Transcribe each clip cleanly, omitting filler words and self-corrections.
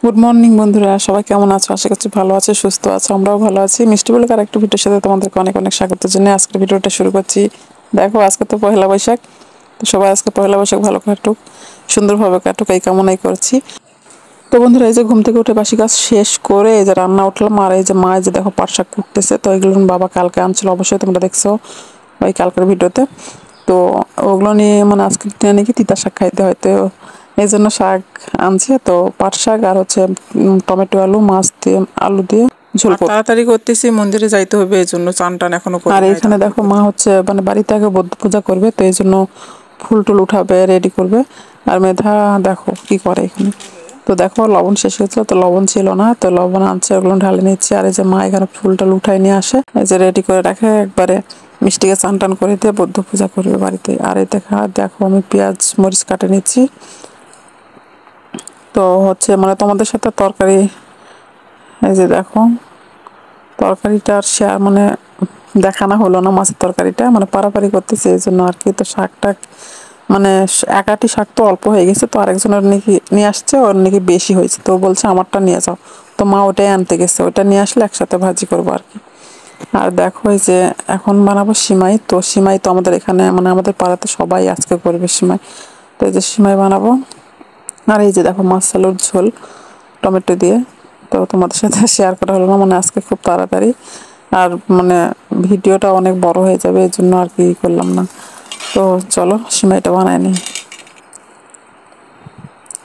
Good morning বন্ধুরা, সবাই কেমন আছো? আশা করছি ভালো আছে, সুস্থ আছো। আমরাও ভালো আছি। মিষ্টি বলে আর একটা ভিডিওর সাথে তোমাদেরকে অনেক অনেক স্বাগত জানিয়ে আজকের ভিডিওটা শুরু করছি। দেখো, আজকে তো পহেলা বৈশাখ, তো সবাই আজকে পহেলা বৈশাখ ভালো কাটুক, সুন্দরভাবে কাটুক এই কামনাই করছি। তো বন্ধুরা, এই যে ঘুম থেকে উঠে বাসি কাজ শেষ করে এই যে রান্না উঠলাম, আর এই যে মা যে দেখো পাট শাক কুটতেছে। তো এগুলো বাবা কালকে আনছিল, অবশ্যই তোমরা দেখছো ওই কালকের ভিডিওতে। তো ওগুলো নিয়ে মানে আজকে নাকি তিতা শাক খাইতে হয়, তো এই জন্য শাক আনছে। তো পাট শাক আর হচ্ছে টমেটো আলু মাছ দিয়ে আলু দিয়ে ঝোল তাড়াতাড়ি করতেছি, মন্দিরে যাইতে হবে, এই জন্য চান টান এখনো করি। আর এখানে দেখো মা হচ্ছে মানে বাড়িতে আগে বৌদ্ধ পূজা করবে, তো এই জন্য ফুল টুল উঠাবে, রেডি করবে। আর মেধা দেখো কি করে এখানে। তো দেখো লবণ শেষ হয়েছিল, তো লবণ ছিল না, তো লবণ আনছে, ওগুলো ঢালে নিচ্ছে। আর এই যে মা এখানে ফুল টুল উঠাই নিয়ে আসে, এই যে রেডি করে রাখে, একবারে মিষ্টিকে চান টান করে দিয়ে বৌদ্ধ পূজা করবে বাড়িতে। আর এই দেখো আমি পেঁয়াজ মরিচ কাটে নিচ্ছি। তো হচ্ছে মানে তোমাদের সাথে তরকারি, এই যে দেখো তরকারিটা আর শেয়ার মানে দেখানো হলো না, মাছের তরকারিটা মানে পারাপারি করতেছে এই জন্য আর কি। তো শাকটা মানে একাটি শাক তো অল্প হয়ে গেছে, তো আরেকজনের নাকি নিয়ে আসছে, ওর নাকি বেশি হয়েছে, তো বলছে আমারটা নিয়ে যাও। তো মা ওটাই আনতে গেছে, ওটা নিয়ে আসলে একসাথে ভাজি করবো আর কি। আর দেখো এই যে এখন বানাবো সিমাই। তো সিমাই তো আমাদের এখানে মানে আমাদের পাড়াতে সবাই আজকে করবে সিমাই। তো এই যে সিমাই বানাবো। আর এই যে দেখো মাছ আলুর ঝোল টমেটো দিয়ে। তো তোমাদের সাথে শেয়ার করা হলো না, মানে আজকে খুব তাড়াতাড়ি, আর মানে ভিডিওটা অনেক বড় হয়ে যাবে, এই জন্য আর কি করলাম না। তো চলো সিমাইটা বানাই নিই।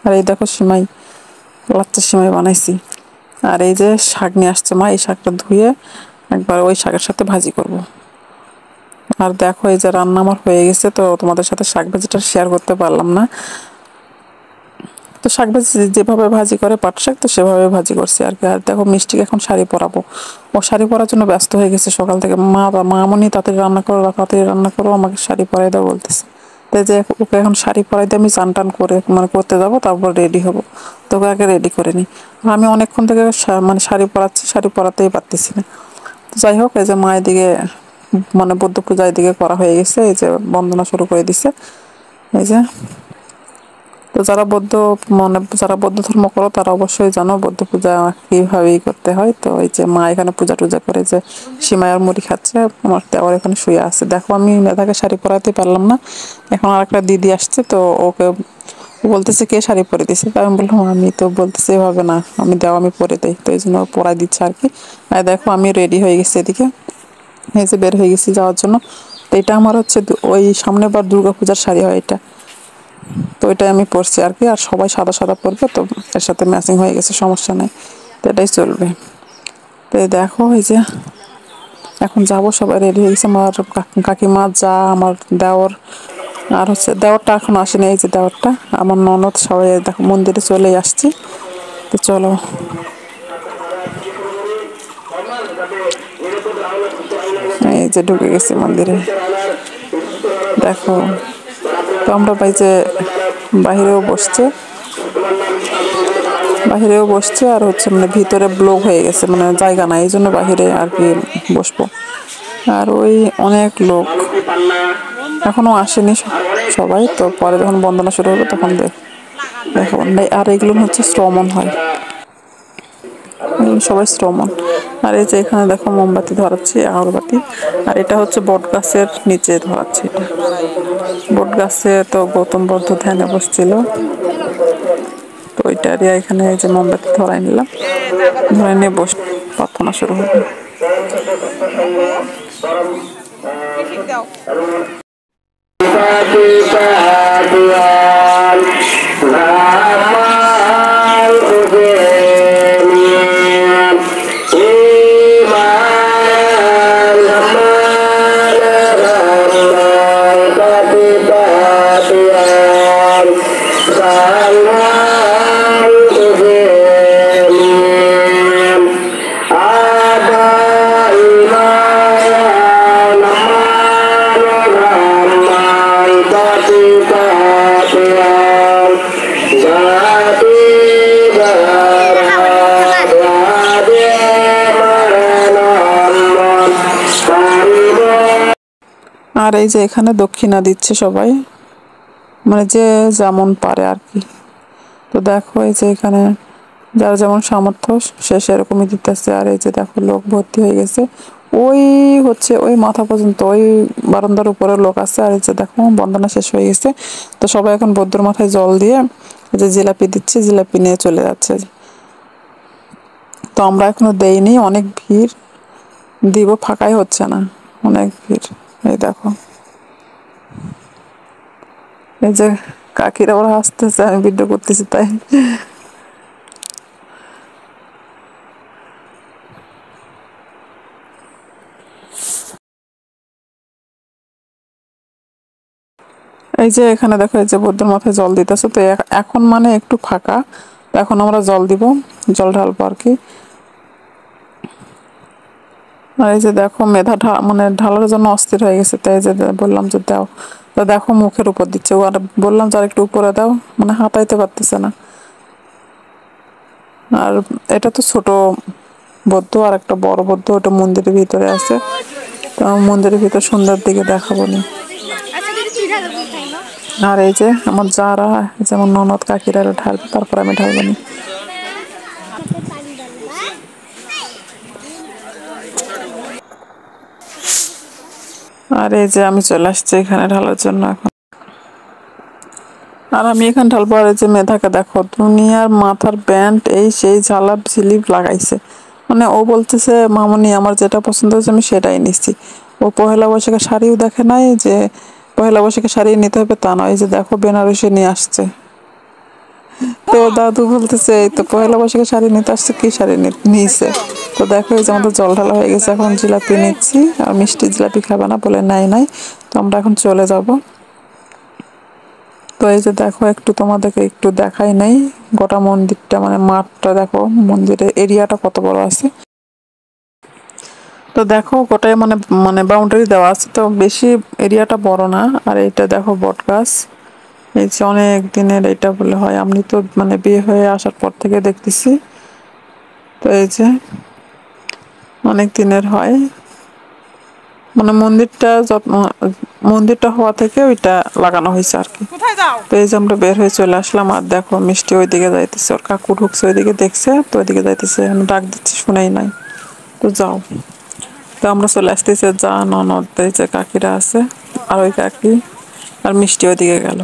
আর এই দেখো সিমাই, লাচ্চা সিমাই বানাইছি। আর এই যে শাক নিয়ে আসছে মা, এই শাকটা ধুয়ে একবার ওই শাকের সাথে ভাজি করব। আর দেখো এই যে রান্না আমার হয়ে গেছে, তো তোমাদের সাথে শাক ভাজিটা শেয়ার করতে পারলাম না। তো শাক ভাজি যেভাবে ভাজি করে পাট শাক, তো সেভাবে ভাজি করছি আর কি। আর দেখো মিষ্টিকে এখন শাড়ি পরাবো, ও শাড়ি পরার জন্য ব্যস্ত হয়ে গেছে সকাল থেকে। মামনি তাড়াতাড়ি রান্না করো, তাড়াতাড়ি রান্না করো, আমাকে শাড়ি পরাই দাও বলতেছে। তাই যে ওকে এখন শাড়ি পরাই দিয়ে আমি চান টান করে মানে করতে যাবো, তারপর রেডি হবো। তো ওকে আগে রেডি করে নিই। আমি অনেকক্ষণ থেকে মানে শাড়ি পরাচ্ছি, শাড়ি পরাতেই পারতেছি না। তো যাই হোক, এই যে মায়ের দিকে মানে বৌদ্ধ পূজা এদিকে করা হয়ে গেছে, এই যে বন্দনা শুরু করে দিছে এই যে। তো যারা বৌদ্ধ ধর্ম করো তারা অবশ্যই জানো বৌদ্ধ পূজা কিভাবেই করতে হয়। তো এই যে মা এখানে পূজা টুজা করে যে সিমাই আর মুড়ি খাচ্ছে, আমার দেওয়ার এখানে শুয়ে আছে। দেখো আমি মেধাকে শাড়ি পরাতে পারলাম না, এখন আর একটা দিদি আসছে, তো ওকে বলতেছে কে শাড়ি পরে দিছে। তাই আমি বললাম আমি, তো বলতেছে এভাবে না, আমি পরে দেই, তো এই জন্য পরাই দিচ্ছে আর কি। আর দেখো আমি রেডি হয়ে গেছি এদিকে, এই যে বের হয়ে গেছি যাওয়ার জন্য। তো এটা আমার হচ্ছে ওই সামনে বার দুর্গা পূজার শাড়ি হয় এটা, তো এটাই আমি পরছি আর কি। আর সবাই সাদা সাদা পরবে, তো এর সাথে ম্যাচিং হয়ে গেছে, সমস্যা নেই, তো এটাই চলবে। তো এই দেখো এই যে এখন যাবো, সবাই রেডি হয়ে গেছে, আমার কাকিমা, যা, আমার দেওর, আর হচ্ছে দেওরটা এখন আসেনি, এই যে দেওরটা, আমার ননদ, সবাই দেখো মন্দিরে চলেই আসছি। তো চলো, এই যে ঢুকে গেছি মন্দিরে দেখো। তো আমরা যে বাহিরেও বসছে, আর হচ্ছে মানে ভিতরে ব্লক হয়ে গেছে, মানে জায়গা নাই, এই জন্য বাহিরে আর কি বসবো। আর ওই অনেক লোক এখনো আসেনি সবাই, তো পরে যখন বন্দনা শুরু হবে তখন দেখো। আর এগুলো হচ্ছে শ্রমণ হয়, সবাই শ্রমণ। আর এই যে এখানে দেখো মোমবাতি ধরাচ্ছি, আগরবাতি। আর এটা হচ্ছে বট গাছের নিচে ধরাচ্ছি, এটা বট গাছে তো গৌতম বুদ্ধ ধ্যানে বসছিল, তো ওইটারই এখানে এই যে মোমবাতি ধরাই নিলাম, ধরে নিয়ে বস প্রার্থনা শুরু হবে। আর এই যে এখানে দক্ষিণা দিচ্ছে সবাই, মানে যে যেমন পারে আর কি। তো দেখো এই যে এখানে যার যেমন সামর্থ্য সে সেরকমই দিতেছে। আর এই যে দেখো লোক ভর্তি হয়ে গেছে, ওই হচ্ছে ওই মাথা পর্যন্ত ওই বারান্দার উপরে লোক আছে। আর এই যে দেখো বন্দনা শেষ হয়ে গেছে, তো সবাই এখন বৌদ্ধর মাথায় জল দিয়ে এই যে জিলাপি দিচ্ছে, জিলাপি নিয়ে চলে যাচ্ছে। তো আমরা এখনো দেইনি, অনেক ভিড়, দিব ফাঁকাই হচ্ছে না, অনেক ভিড়। এই দেখো এই যে কাকিরা ওরা হাসতেছে, আমি ভিডিও করতেছি তাই। এই যে এখানে দেখো এই যে বৌদ্ধর মাথায় জল দিতেছে, তো এখন মানে একটু ফাঁকা, তো এখন আমরা জল দিব, জল ঢালবো আর কি। আর এই যে দেখো মেধা মানে ঢালার জন্য অস্থির হয়ে গেছে, তাই যে বললাম যে দাও, তো দেখো মুখের উপর দিচ্ছে ও, আর বললাম যে আর একটু উপরে দাও, মানে হাতাইতে পারতেছে না। আর এটা তো ছোট বৌদ্ধ, আর একটা বড় বৌদ্ধ ওটা মন্দিরের ভিতরে আছে, তো মন্দিরের ভিতর সন্ধ্যার দিকে দেখাবো নি। আর এই যে আমার যারা যেমন ননদ কাকিরা ঢালবে, তারপর আমি ঢালবো নি। আর এই যে আমি চলে আসছি এখানে ঢালার জন্য এখন। আর আমি এখানে ঢালবো। আর এই যে মেধাকে দেখো, দুনিয়ার মাথার ব্যান্ড এই সেই ঝালাপ ঝিলিপ লাগাইছে, মানে ও বলতেছে মামনি আমার যেটা পছন্দ হয়েছে আমি সেটাই নিচ্ছি। ও পহেলা বৈশাখে শাড়িও দেখে নাই যে পহেলা বৈশাখে শাড়ি নিতে হবে তা নয়, এই যে দেখো বেনারসি নিয়ে আসছে। তো দাদু বলতেছে এই তো পহেলা বৈশাখে শাড়ি নিতে আসছে, কি শাড়ি নিয়েছে। তো দেখো এই যে আমাদের জল ঢালা হয়ে গেছে, এখন জিলাপি নিচ্ছি। আর মিষ্টি জিলাপি খাবে না বলে নাই নাই, তো আমরা এখন চলে যাব। তো এই যে দেখো একটু তোমাদেরকে একটু দেখাই নাই গোটা মন্দিরটা, মানে মাঠটা দেখো, মন্দিরের এরিয়াটা কত বড় আছে। তো দেখো গোটায় মানে মানে বাউন্ডারি দেওয়া আছে, তো বেশি এরিয়াটা বড় না। আর এটা দেখো বট গাছ, এই যে অনেক দিনের এটা বলে হয়, আমি তো মানে বিয়ে হয়ে আসার পর থেকে দেখতেছি। তো এই যে অনেক দিনের হয়, মানে মন্দিরটা হওয়া থেকে ওইটা লাগানো হয়েছে আর কি। তো এই যে আমরা বের হয়ে চলে আসলাম। আর দেখো মিষ্টি ওইদিকে যাইতেছে, ওর কাকু ঢুকছে ওইদিকে দেখছে, তো ওইদিকে যাইতেছে, আমি ডাক দিচ্ছি শুনেই নাই, তো যাও। তো আমরা চলে আসতেছি, যা ননদ এই যে কাকিরা আছে, আর ওই কাকি আর মিষ্টি ওইদিকে গেল।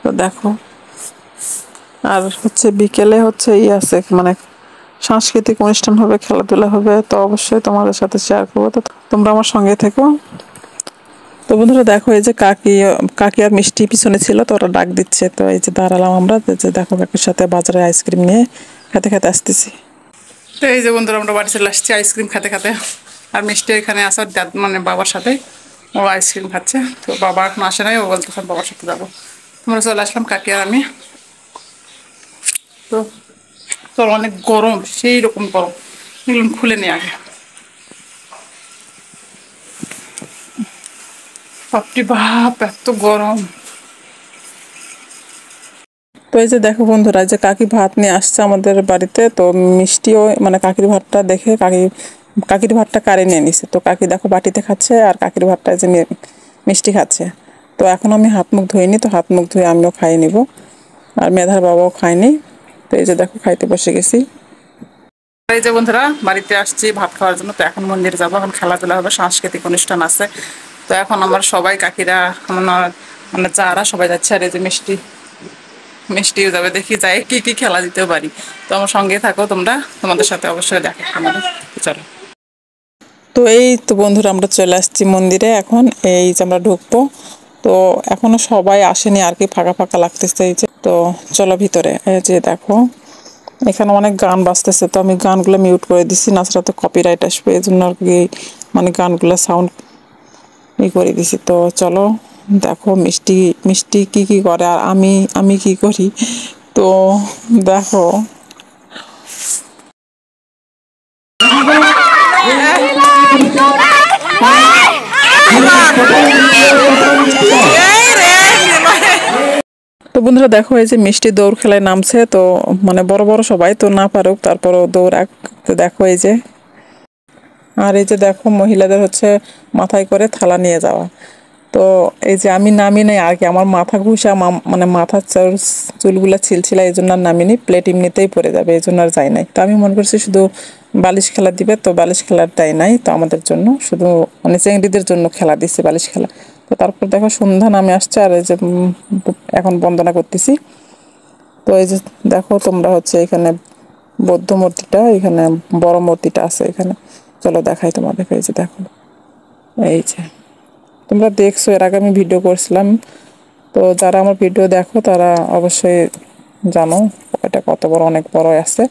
তো দেখো আর হচ্ছে বিকেলে হচ্ছে আছে মানে সাংস্কৃতিক অনুষ্ঠান হবে, খেলাধুলা হবে, তো অবশ্যই তোমাদের সাথে শেয়ার করবো, তো তোমরা আমার সঙ্গে থেকো। তো বন্ধুরা দেখো এই যে কাকি কাকি আর মিষ্টি পিছনে ছিল, তো ওরা ডাক দিচ্ছে, তো এই যে দাঁড়ালাম আমরা, যে দেখো কাকির সাথে বাজারে আইসক্রিম নিয়ে খেতে খেতে আসতেছি। তো এই যে বন্ধুরা আমরা বাড়ি চলে আসছি আইসক্রিম খেতে খেতে। আর মিষ্টি এখানে আসার মানে বাবার সাথে, ও আইসক্রিম খাচ্ছে। তো বাবা এখন আসে নাই, ও বলতে বাবার সাথে যাবো। আমরা চলে আসলাম কাকি আর আমি। তো তোর অনেক গরম, সেই রকম গরম, এগুলো খুলে নিয়ে আগে। বাপরে বাপ এত গরম। তো এই যে দেখো বন্ধুরা, যে কাকি ভাত নিয়ে আসছে আমাদের বাড়িতে, তো মিষ্টিও মানে কাকির ভাতটা দেখে কাকির ভাতটা কারে নিয়ে নিছে, তো কাকি দেখো বাটিতে খাচ্ছে, আর কাকির ভাতটা যে মিষ্টি খাচ্ছে। তো এখন আমি হাত মুখ ধুইনি, তো হাত মুখ ধুয়ে আমিও খাই নিব। আর মেধার বাবাও খায়নি। তো এই যে দেখো খাইতে বসে গেছি। এই যে বন্ধুরা বাড়িতে আসছি ভাত খাওয়ার জন্য, তো এখন মন্দিরে যাবো, এখন খেলাধুলা হবে, সাংস্কৃতিক অনুষ্ঠান আছে। তো এখন আমার সবাই কাকিরা আমার মানে যারা সবাই যাচ্ছে। আর এই যে মিষ্টিও যাবে, দেখি যাই কি কি খেলা দিতেও পারি। তো আমার সঙ্গে থাকো তোমরা, তোমাদের সাথে অবশ্যই দেখা আমাদের। চলো। তো এই তো বন্ধুরা আমরা চলে আসছি মন্দিরে, এখন এই যে আমরা ঢুকবো। তো এখনো সবাই আসেনি আর কি, ফাঁকা ফাঁকা লাগতেছে। এই যে তো চলো ভিতরে। এই যে দেখো এখানে অনেক গান বাজতেছে, তো আমি গানগুলো মিউট করে দিছি, নাছাড়া তো কপিরাইট আসবে, এই জন্য আর কি মানে গানগুলো সাউন্ড করে দিছি। তো চলো দেখো মিষ্টি মিষ্টি কি কি করে আর আমি কি করি, তো দেখো। তো বন্ধুরা দেখো এই যে মিষ্টি দৌড় খেলায় নামছে, তো মানে বড় বড় সবাই তো না পারুক, তারপরও দৌড়াক। তো দেখো এই যে, আর এই যে দেখো মহিলাদের হচ্ছে মাথায় করে থালা নিয়ে যাওয়া। তো এই যে আমি নামি নাই আর কি, আমার মাথা ঘুষা মানে মাথার চুলগুলা ছিলছিল, এই জন্য আর নামিনি, প্লেট এমনিতেই পড়ে যাবে এই জন্য আর যাই নাই। তো আমি মনে করছি শুধু বালিশ খেলা দিবে, তো বালিশ খেলার দেয় নাই, তো আমাদের জন্য শুধু মানে চেংড়িদের জন্য খেলা দিচ্ছে বালিশ খেলা। তো তারপর দেখো সন্ধ্যা নামে আসছে, আর এই যে এখন বন্দনা করতেছি। তো এই যে দেখো তোমরা হচ্ছে এখানে বৌদ্ধ মূর্তিটা, এখানে বড় মূর্তিটা আছে এখানে, চলো দেখাই তোমাদেরকে। এই যে দেখো, এই যে তোমরা দেখছো এর আগে আমি ভিডিও করছিলাম, তো যারা আমার ভিডিও দেখো তারা অবশ্যই জানো এটা কত বড়, অনেক বড় আছে।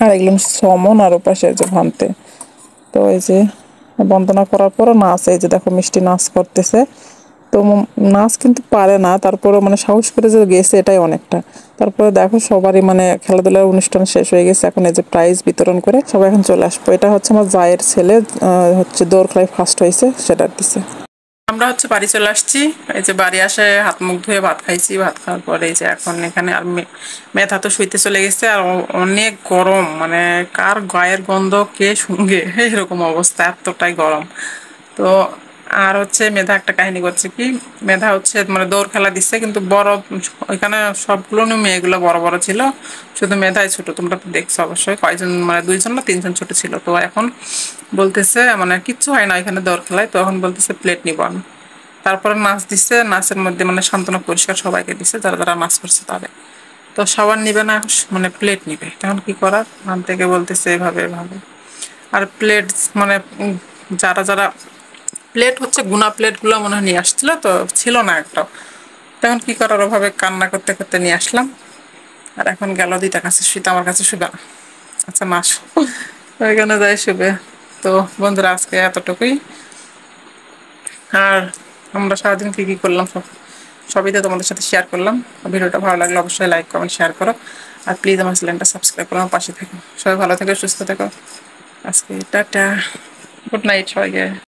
আর এগুলো সমন আর ওপাশে যে ভান্তে। তো এই যে বন্দনা করার পরও নাচ, এই যে দেখো মিষ্টি নাচ করতেছে। তো নাচ কিন্তু পারে না, তারপরে মানে সাহস করে যে গেছে এটাই অনেকটা। তারপরে দেখো সবারই মানে খেলাধুলার অনুষ্ঠান শেষ হয়ে গেছে, এখন এই যে প্রাইজ বিতরণ করে সবাই এখন চলে আসবো। এটা হচ্ছে আমার জায়ের ছেলে, হচ্ছে দৌড় খেলায় ফার্স্ট হয়েছে, সেটা দিছে। আমরা হচ্ছে বাড়ি চলে আসছি। এই যে বাড়ি আসে হাত মুখ ধুয়ে ভাত খাইছি, ভাত খাওয়ার পরে এই যে এখন এখানে আর মেধা তো শুইতে চলে গেছে। আর অনেক গরম, মানে কার গায়ের গন্ধ কে শুনবে এরকম অবস্থা, এতটাই গরম। তো আর হচ্ছে মেধা একটা কাহিনী করছে কি, মেধা হচ্ছে মানে দৌড় খেলা দিচ্ছে, কিন্তু বড় ওইখানে সবগুলো মেয়েগুলো বড় বড় ছিল, শুধু মেধাই ছোট। তোমরা তো দেখছো অবশ্যই কয়জন, মানে 2জন না 3জন ছোট ছিল। তো এখন বলতেছে মানে কিচ্ছু হয় না এখানে দৌড় খেলায়, তো এখন বলতেছে প্লেট নিব আমি। তারপরে নাচ দিচ্ছে, নাচের মধ্যে মানে সান্ত্বনা পরিষ্কার সবাইকে দিচ্ছে যারা যারা নাচ করছে তাদের। তো সবার নিবে না, মানে প্লেট নিবে, তখন কি করার, নাম থেকে বলতেছে এভাবে এভাবে। আর প্লেট মানে যারা যারা প্লেট হচ্ছে গুনা প্লেট গুলো মনে হয় নিয়ে আসছিল, তো ছিল না একটা। তখন কি করার, ওভাবে কান্না করতে করতে নিয়ে আসলাম। আর এখন গেল দিতার কাছে শুইতে, আমার কাছে শুবে না। আচ্ছা মাস ওইখানে যাই শুবে। তো বন্ধুরা আজকে এতটুকুই। আর আমরা সারাদিন কি কি করলাম সবই তো তোমাদের সাথে শেয়ার করলাম। ভিডিওটা ভালো লাগলে অবশ্যই লাইক কমেন্ট শেয়ার করো, আর প্লিজ আমার চ্যানেলটা সাবস্ক্রাইব করো, আমার পাশে থেকো। সবাই ভালো থেকো, সুস্থ থেকো। আজকে টাটা, গুড নাইট সবাইকে।